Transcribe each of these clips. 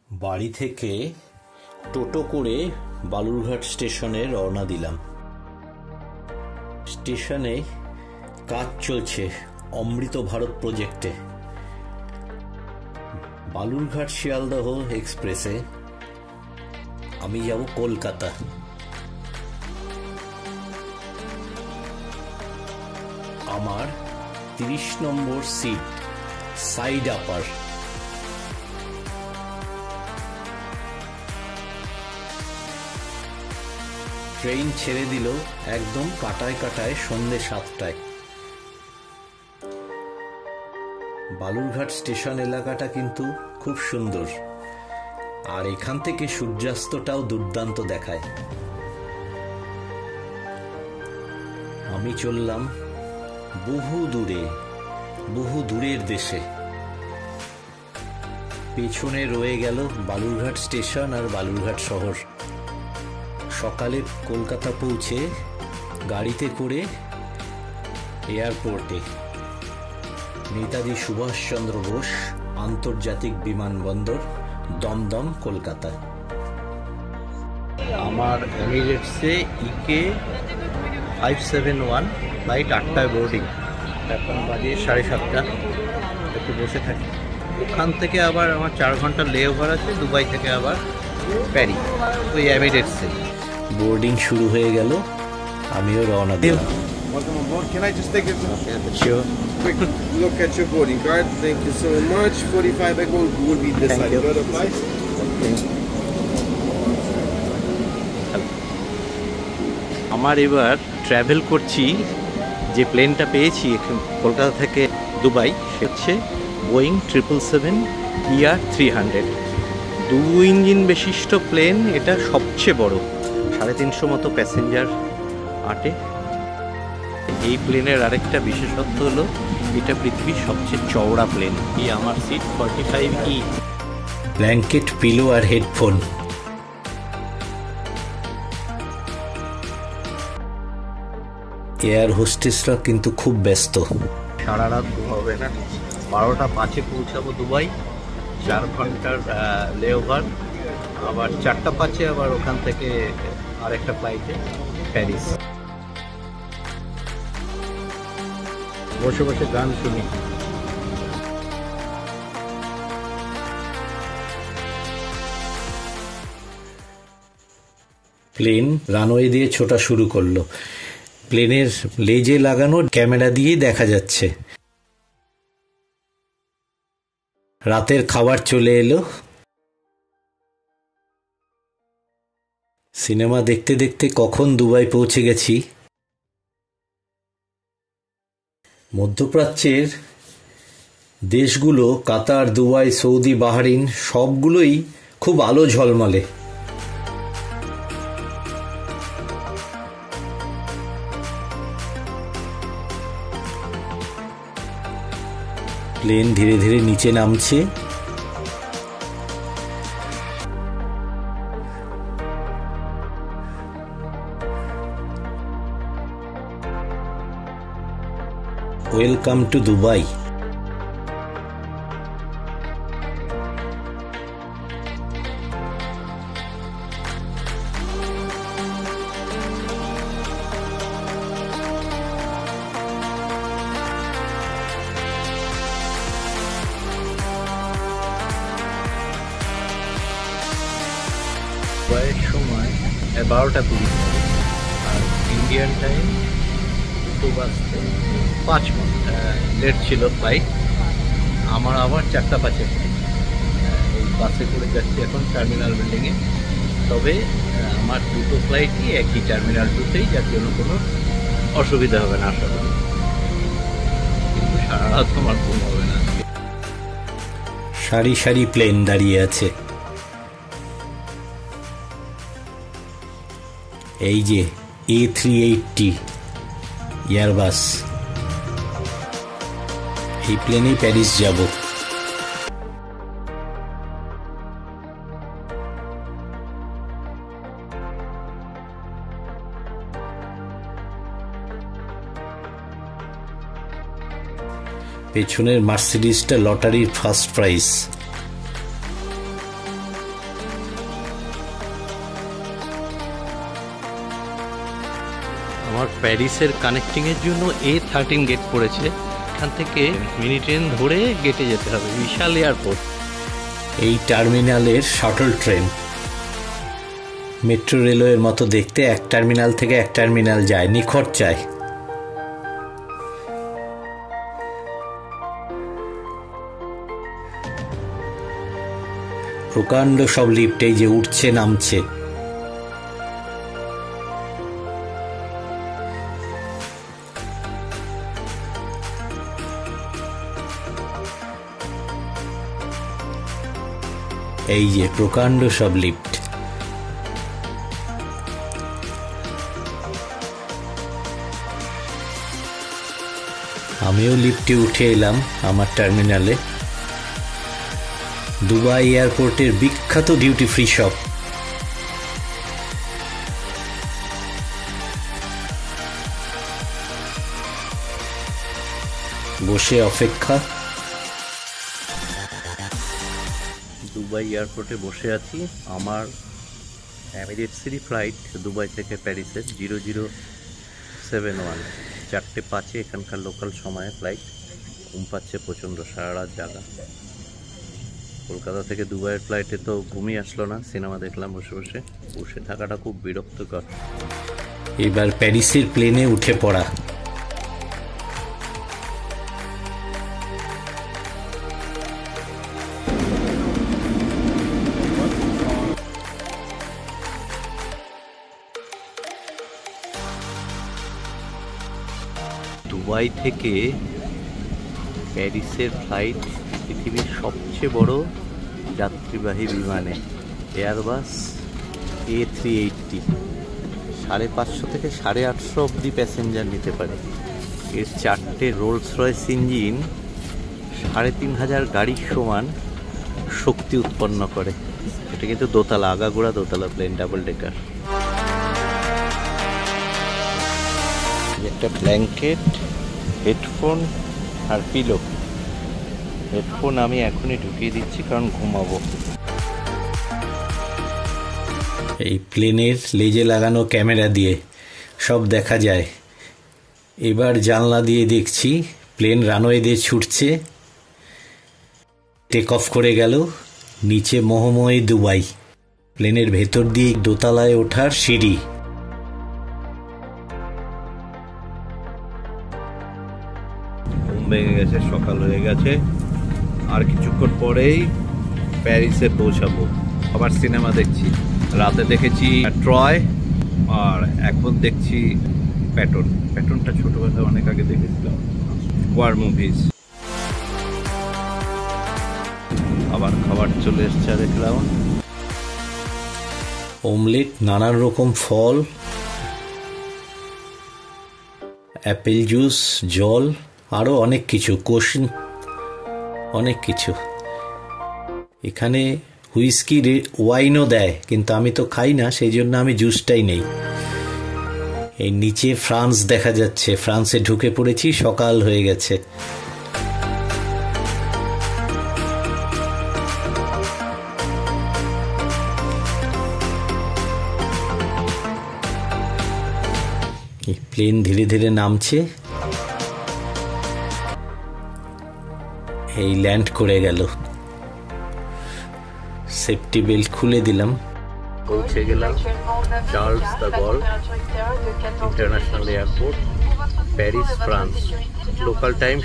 বাড়ি থেকে টোটো করে বালুরঘাট স্টেশনে রওনা দিলাম। স্টেশনে কাজ চলছে অমৃত ভারত প্রজেক্টে। বালুরঘাট শিয়ালদহ এক্সপ্রেসে আমি যাব কলকাতা। আমার 30 নম্বর সিট, সাইড আপার। ট্রেন ছেড়ে দিল একদম কাটায় কাটায় সন্ধ্যে 7টায়। বালুরঘাট স্টেশন এলাকাটা কিন্তু খুব সুন্দর, আর এখান থেকে সূর্যাস্তটাও দুর্দান্ত দেখায়। আমি চললাম বহু দূরের দেশে। পেছনে রয়ে গেল বালুরঘাট স্টেশন আর বালুরঘাট শহর। সকালে কলকাতা পৌঁছে গাড়িতে করে এয়ারপোর্টে নেতাজি সুভাষচন্দ্র বোস আন্তর্জাতিক বিমানবন্দর, দমদম, কলকাতা। আমার এমিরেটসে ইকে 571 ফ্লাইট 8টায় বোর্ডিং। এখন বাজে 7:30। একটু বসে থাকি। ওখান থেকে আবার আমার 4 ঘন্টা লে ওভার আছে, দুবাই থেকে আবার প্যারিস, ওই এমিরেটসে। বোর্ডিং শুরু হয়ে গেল, আমিও রওনা দিলাম। Welcome aboard. Can I just take a Sure. quick look at your boarding card? Thank you so much. 45 back will be this side. Got a flight? আমার এবার ট্রাভেল করছি, যে প্লেনটা পেয়েছি কলকাতা থেকে দুবাই, সে হচ্ছে বোয়িং 777-300। 2 ইঞ্জিন বিশিষ্ট প্লেন। এটা সবচেয়ে বড়, 350 মতো প্যাসেঞ্জার আটে। এই প্লেনের আরেকটা বিশেষত্ব হলো এটা পৃথিবীর সবচেয়ে চওড়া প্লেন। এই আমার সিট 45E। ব্ল্যাঙ্কেট, পিলো আর হেডফোন। এয়ার হোস্টেসরা কিন্তু খুব ব্যস্ত। সারা রাত ঘুমাবে না। 12টা 5-এ পৌঁছাবো দুবাই, 4 ঘন্টার লে ওভার। আবার 4টা 5-এ আবার ওখান থেকে আরেকটা ফ্লাইটে প্যারিস। বসে বসে গান শুনি। প্লেন রানওয়ে দিয়ে ছোটা শুরু করলো। প্লেনের লেজে লাগানো ক্যামেরা দিয়েই দেখা যাচ্ছে। রাতের খাবার চলে এলো। সিনেমা দেখতে দেখতে কখন দুবাই পৌঁছে গেছি। মধ্যপ্রাচ্যের দেশগুলো কাতার, দুবাই, সৌদি, বাহরিন সবগুলোই খুব আলো ঝলমলে। প্লেন ধীরে ধীরে নিচে নামছে। Welcome to Dubai. দুবাইয়ের সময় 12টা 20, আর ইন্ডিয়ান টাইম 2 বাজতে 5 মিনিট লেট ছিল ফ্লাইট। আমার আবার 4টা 5-এ ফ্লাইট। এই বাসে করে যাচ্ছি এখন টার্মিনাল বিল্ডিংয়ে। তবে আমার দুটো ফ্লাইটই একই টার্মিনাল 2তেই, যার জন্য কোনো অসুবিধা হবে না আশা করি। কিন্তু সারা রাত আমার ঘুম হবে না। সারি সারি প্লেন দাঁড়িয়ে আছে। এই যে A380 এয়ারবাস, এই প্লেনেই প্যারিস যাব। পেছনের মার্সিডিজটা লটারির ফার্স্ট প্রাইজ। আমার প্যারিসের কানেক্টিংয়ের জন্য A13 গেট পড়েছে। এখান থেকে মিনি ট্রেন ধরে গেটে যেতে হবে। বিশাল এয়ারপোর্ট। এই টার্মিনালের শাটল ট্রেন মেট্রো রেলওয়ের মতো দেখতে, এক টার্মিনাল থেকে এক টার্মিনাল যায় নিখরচায়। প্রকাণ্ড সব লিফট, এই যে উঠছে নামছে। এই যে প্রকাণ্ড সব লিফট। আমিও লিফটে উঠে এলাম আমার টার্মিনালে। দুবাই এয়ারপোর্টের বিখ্যাত ডিউটি ফ্রি শপ। বসে অপেক্ষা। দুবাই এয়ারপোর্টে বসে আছি। আমার এমিরেটসেরই ফ্লাইট দুবাই থেকে প্যারিসের 0071, 4:05 এখানকার লোকাল সময়ে ফ্লাইট। ঘুম পাচ্ছে প্রচণ্ড, সারা রাত জাগা। কলকাতা থেকে দুবাইয়ের ফ্লাইটে তো ঘুমই আসলো না, সিনেমা দেখলাম বসে বসে। বসে থাকাটা খুব বিরক্তকর। এবার প্যারিসের প্লেনে উঠে পড়া। দুবাই থেকে প্যারিসের ফ্লাইট পৃথিবীর সবচেয়ে বড় যাত্রীবাহী বিমানে, এয়ারবাস A380। 550 থেকে 850 অবধি প্যাসেঞ্জার নিতে পারে। এর 4টে রোলস রয়েস ইঞ্জিন 3500 গাড়ির সমান শক্তি উৎপন্ন করে। এটা কিন্তু দোতলা, আগাগোড়া দোতলা প্লেন, ডাবল ডেকার। একটা ব্ল্যাঙ্কেট, হেডফোন আর পিলো। হেডফোন আমি এখনই ঢুকিয়ে দিচ্ছি কারণ ঘুমাবো। এই প্লেনের লেজে লাগানো ক্যামেরা দিয়ে সব দেখা যায়। এবার জানলা দিয়ে দেখছি প্লেন রানওয়ে দিয়ে ছুটছে। টেক অফ করে গেল। নিচে মোহময়ী দুবাই। প্লেনের ভেতর দিয়ে দোতলায় ওঠার সিঁড়ি। ঘুম ভেঙে গেছে, সকাল হয়ে গেছে। আর কিছুক্ষণ পরেই প্যারিসে পৌঁছাবো। আবার সিনেমা দেখছি। রাতে দেখেছি ট্রয়, আর এখন দেখছি প্যাটন। প্যাটনটা ছোটবেলায় অনেক আগে দেখেছিলাম, ওয়ার মুভিজ। আবার খাবার চলে এসছে, দেখলাম অমলেট, নানান রকম ফল, অ্যাপেল জুস, জল, আরও অনেক কিছু, কোশন, অনেক কিছু। এখানে হুইস্কি ওয়াইনও দেয়, কিন্তু আমি তো খাই না, সেই জন্য আমি জুসটাই নেই। এই নিচে ফ্রান্স দেখা যাচ্ছে। ফ্রান্সে ঢুকে পড়েছি, সকাল হয়ে গেছে। প্লেন ধীরে ধীরে নামছে। এই ল্যান্ড করে গেল। সেফটি বেল্ট খুলে দিলাম। পৌঁছে গেলাম Charles de Gaulle International Airport, Paris, France. Local time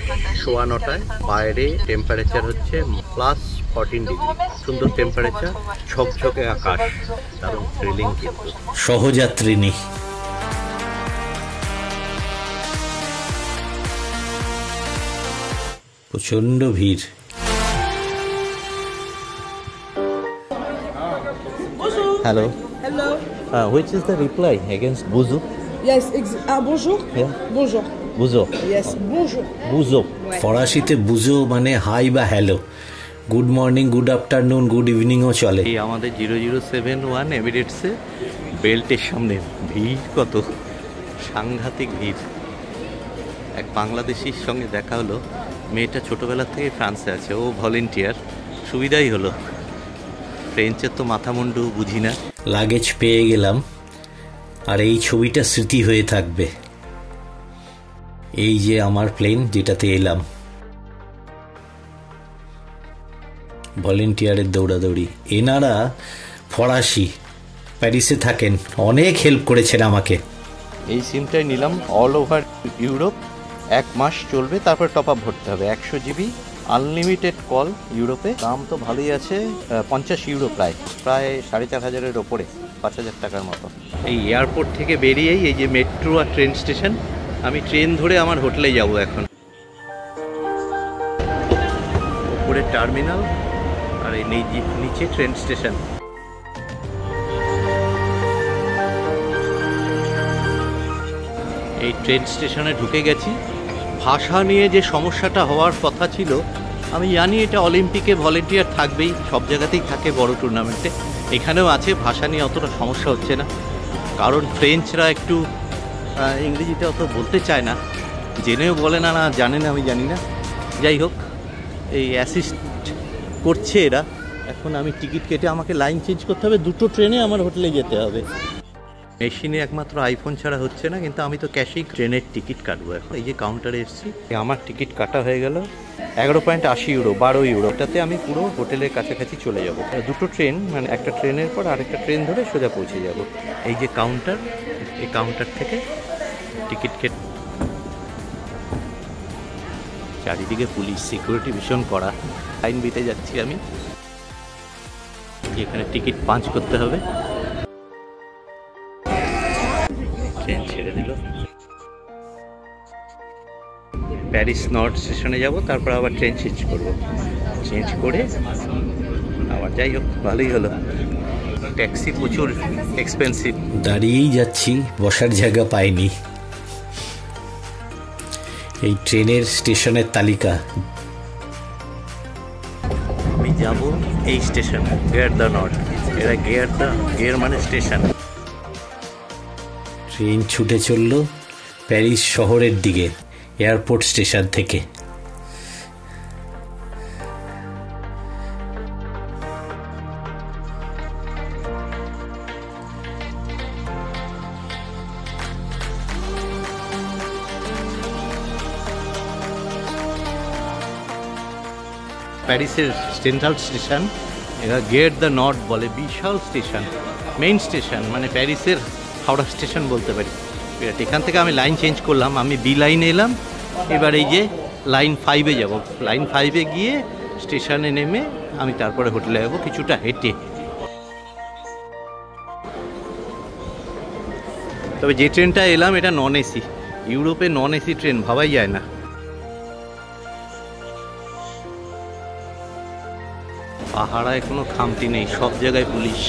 9:15। বাইরে টেম্পারেচার হচ্ছে +14 ডিগ্রি। সুন্দর টেম্পারেচার, ঝকঝকে আকাশ, দারুণ থ্রিলিং। কিন্তু সহযাত্রী নেই। প্রচন্ড ভিড়। Hello. Hello. Which is the reply against Bouzou? Yes. Bonjour. Yeah. Bonjour. Bouzou. Yes. Bonjour. Bouzou. Ouais. ফরাসিতে বুঝো মানে হাই বা hello. Good morning, good afternoon, good ইভিনিংও চলে। এই আমাদের 0071 এমিরেটসে বেল্টের সামনে ভিড় কত, সাংঘাতিক ভিড়। এক বাংলাদেশির সঙ্গে দেখা হলো। মেয়েটা ছোটোবেলা থেকে ফ্রান্সে আছে, ও ভলেন্টিয়ার। সুবিধাই হলো। ফ্রেঞ্চের তো মাথা মুন্ডু বুঝি না। লাগেজ পেয়ে গেলাম। আর এই ছবিটা স্মৃতি হয়ে থাকবে। এই যে আমার প্লেন যেটাতে এলাম। ভলেন্টিয়ারের দৌড়াদৌড়ি। এনারা ফরাসি, প্যারিসে থাকেন, অনেক হেল্প করেছেন আমাকে। এই সিমটাই নিলাম অল ওভার ইউরোপ, 1 মাস চলবে, তারপর টপ আপ ভরতে হবে। 100 GB আনলিমিটেড কল ইউরোপে। দাম তো ভালোই আছে, 50 ইউরো, প্রায় 4,500-এর ওপরে, 5,000 টাকার মতো। এই এয়ারপোর্ট থেকে বেরিয়েই এই যে মেট্রো আর ট্রেন স্টেশন, আমি ট্রেন ধরে আমার হোটেলে যাব এখন। উপরে টার্মিনাল আর এই নিচে ট্রেন স্টেশন। এই ট্রেন স্টেশনে ঢুকে গেছি। ভাষা নিয়ে যে সমস্যাটা হওয়ার কথা ছিল, আমি জানি এটা অলিম্পিকে ভলেন্টিয়ার থাকবেই, সব জায়গাতেই থাকে বড় টুর্নামেন্টে, এখানেও আছে। ভাষা নিয়ে অতটা সমস্যা হচ্ছে না, কারণ ফ্রেঞ্চরা একটু ইংরেজিতে অত বলতে চায় না, জেনেও বলে না, না জানে না, আমি জানি না। যাই হোক, এই অ্যাসিস্ট করছে এরা। এখন আমি টিকিট কেটে আমাকে লাইন চেঞ্জ করতে হবে, 2টো ট্রেনে আমার হোটেলে যেতে হবে। মেশিনে একমাত্র আইফোন ছাড়া হচ্ছে না, কিন্তু আমি তো ক্যাশেই ট্রেনের টিকিট কাটবো এখন। এই যে কাউন্টারে এসেছি, আমার টিকিট কাটা হয়ে গেল। 11.80 ইউরো, 12 ইউরো। এটাতে আমি পুরো হোটেলের কাছাকাছি চলে যাব। 2টো ট্রেন, মানে একটা ট্রেনের পর আরেকটা ট্রেন ধরে সোজা পৌঁছে যাব। এই যে কাউন্টার, এই কাউন্টার থেকে টিকিট কেটে। চারিদিকে পুলিশ, সিকিউরিটি ভীষণ কড়া। লাইন দিতে যাচ্ছি আমি। এখানে টিকিট পাঞ্চ করতে হবে। ট্রেন ছেড়ে দিল। প্যারিস নর্থ স্টেশনে যাব, তারপর আবার ট্রেন চেঞ্জ করব। চেঞ্জ করে আবার, যাই হোক, ভালোই হলো। ট্যাক্সি প্রচুর এক্সপেন্সিভ। দাঁড়িয়েই যাচ্ছি, বসার জায়গা পাইনি। এই ট্রেনের স্টেশনের তালিকা। আমি যাব এই স্টেশন, গেয়ার দ্য নর্থ। এরা গেয়ার মানে স্টেশন। ট্রেন ছুটে চলল প্যারিস শহরের দিকে, এয়ারপোর্ট স্টেশন থেকে। প্যারিসের সেন্ট্রাল স্টেশন, এরা গেট দ্য নর্থ বলে। বিশাল স্টেশন, মেইন স্টেশন, মানে প্যারিসের হাওড়া স্টেশন বলতে পারি। এখান থেকে আমি লাইন চেঞ্জ করলাম, আমি বি লাইনে এলাম। এবার এই যে লাইন 5-এ যাব। লাইন 5-এ গিয়ে স্টেশনে নেমে আমি তারপরে হোটেলে যাবো, কিছুটা হেঁটে। তবে যে ট্রেনটা এলাম এটা নন এসি। ইউরোপে নন এসি ট্রেন ভাবাই যায় না। পাহাড়ায় কোনো খামতি নেই, সব জায়গায় পুলিশ।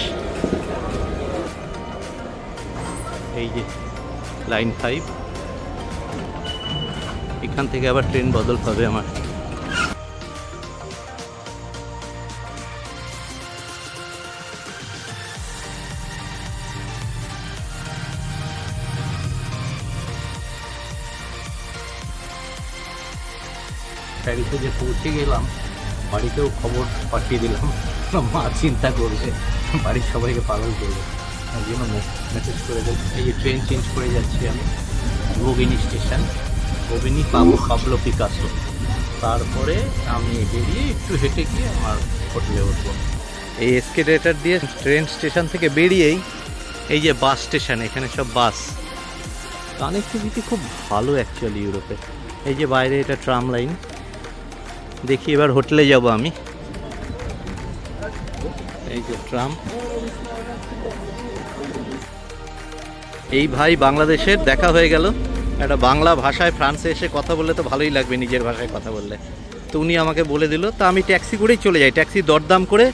এই যে লাইন 5, এখান থেকে আবার ট্রেন বদল হবে আমার। প্যারিসে যে পৌঁছে গেলাম, বাড়িতেও খবর পাঠিয়ে দিলাম। মা চিন্তা করবে, বাড়ির সবাইকে পাগল করবে, তার জন্য মেসেজ করে দেব। এই যে ট্রেন চেঞ্জ করে যাচ্ছি আমি, গোবিনি স্টেশন। গোবিনি পাবলো পিকাসো। তারপরে আমি বেরিয়ে একটু হেঁটে গিয়ে আমার হোটেলে উঠবো। এই এসকেলেটর দিয়ে ট্রেন স্টেশন থেকে বেরিয়েই এই যে বাস স্টেশন, এখানে সব বাস। কানেক্টিভিটি খুব ভালো অ্যাকচুয়ালি ইউরোপে। এই যে বাইরে এটা ট্রাম লাইন। দেখি এবার হোটেলে যাব আমি। এই যে ট্রাম। এই ভাই বাংলাদেশের, দেখা হয়ে গেল। একটা বাংলা ভাষায় ফ্রান্সে এসে কথা বললে তো ভালোই লাগবে, নিজের ভাষায় কথা বললে। তো উনি আমাকে বলে দিল, তা আমি ট্যাক্সি করেই চলে যাই। ট্যাক্সি দরদাম করে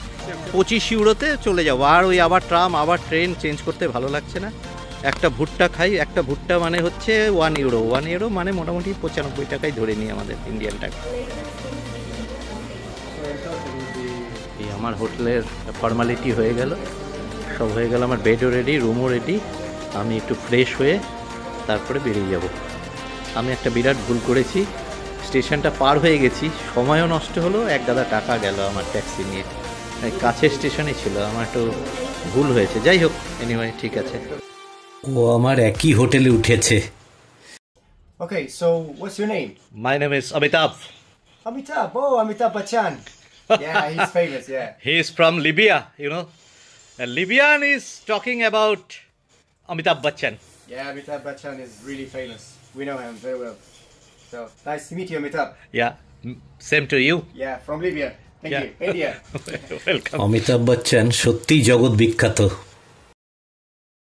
25 ইউরোতে চলে যাবো। আর ওই আবার ট্রাম, আবার ট্রেন চেঞ্জ করতে ভালো লাগছে না। একটা ভুট্টা খাই, একটা ভুট্টা মানে হচ্ছে 1 ইউরো। 1 ইউরো মানে মোটামুটি 95 টাকায় ধরে নিই আমাদের ইন্ডিয়ান টাকা। এই আমার হোটেলের ফর্মালিটি হয়ে গেল, সব হয়ে গেল। আমার বেডও রেডি, রুমও রেডি। আমি একটু ফ্রেশ হয়ে তারপরে বেরিয়ে যাব। আমি একটা বিরাট ভুল করেছি, স্টেশনটা পার হয়ে গেছি, সময়ও নষ্ট হলো, এক গাদা টাকা গেল আমার ট্যাক্সি নিয়ে। কাছের স্টেশনে ছিল, আমার একটু ভুল হয়েছে। যাই হোক, এনিওয়ে ঠিক আছে। ও আমার একই হোটেলে উঠেছে। Okay, so what's your name? My name is Amitabh. Amitabh. Oh, Amitabh Bachchan. Yeah, he's famous, yeah. He is from Libya, you know. A Libyan is talking about Amitabh Bachchan. Yeah, Amitabh Bachchan is really famous. We know him very well. So, nice to meet you, Amitabh. Yeah, same to you. Yeah, from Libya. Thank Yeah. you. India. Welcome. Amitabh Bachchan সত্যিই জগৎ বিখ্যাত।